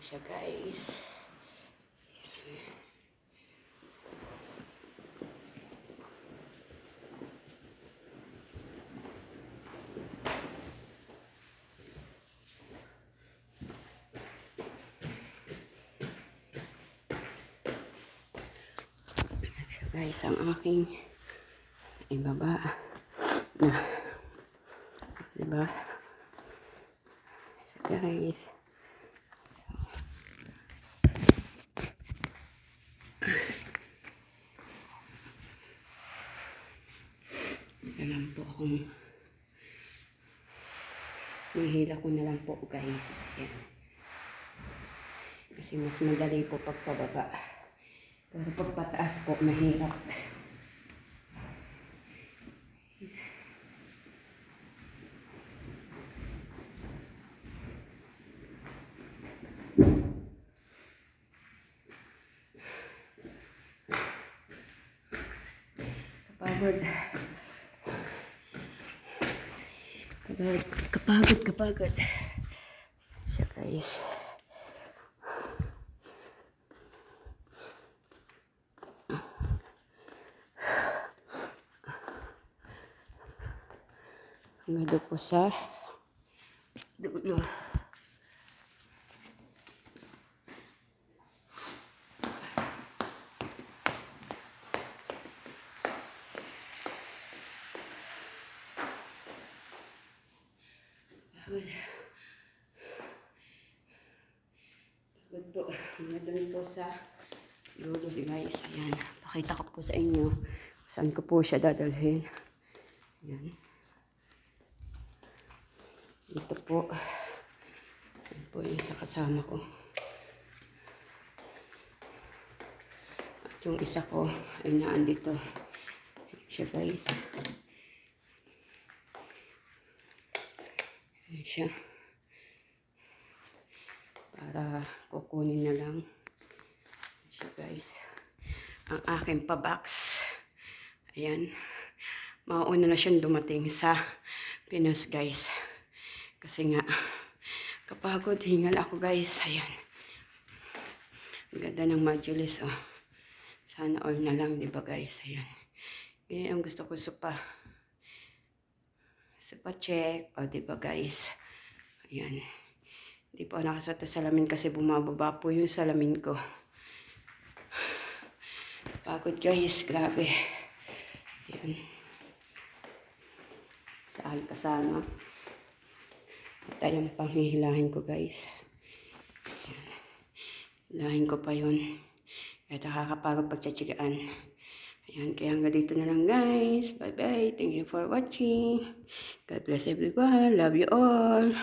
siya guys. Guys, ang aking ibaba na, diba? So, guys, isa lang po akong nihila ko na lang po guys. Yan. Kasi mas madali po pagpababa. Pero pagpataas po, mahirap. Kapagod. Siya guys. Hanggang po sa dulo. Pagod po. Hanggang po sa dulo guys. Ayan. Pakita ko po sa inyo saan ko po siya dadalhin. Ayan. Ito po. Ito po yung sa kasama ko. At yung isa ko ay naandito. Siya guys. Ayan siya. Para kukunin na lang. Ayan siya guys. Ang aking pa-box. Ayan. Mauna na siyang dumating sa Pinas guys. Kasi nga, kapagod, hingal ako guys. Ayan. Ang ganda ng modules, oh. Sana all na lang, diba guys? Ayan. Yan ang gusto ko sa check. O, diba guys? Ayan. Hindi po nakasuot sa salamin kasi bumababa po yung salamin ko. Pagod guys, grabe. Ayan. Saan kasama. Ito yung panghihilahin ko guys. Ayan. Hilahin ko pa yun. Kaya nakakapagod pagtsatsigaan. Ayan, kaya hanggang dito na lang guys. Bye bye. Thank you for watching. God bless everyone. Love you all.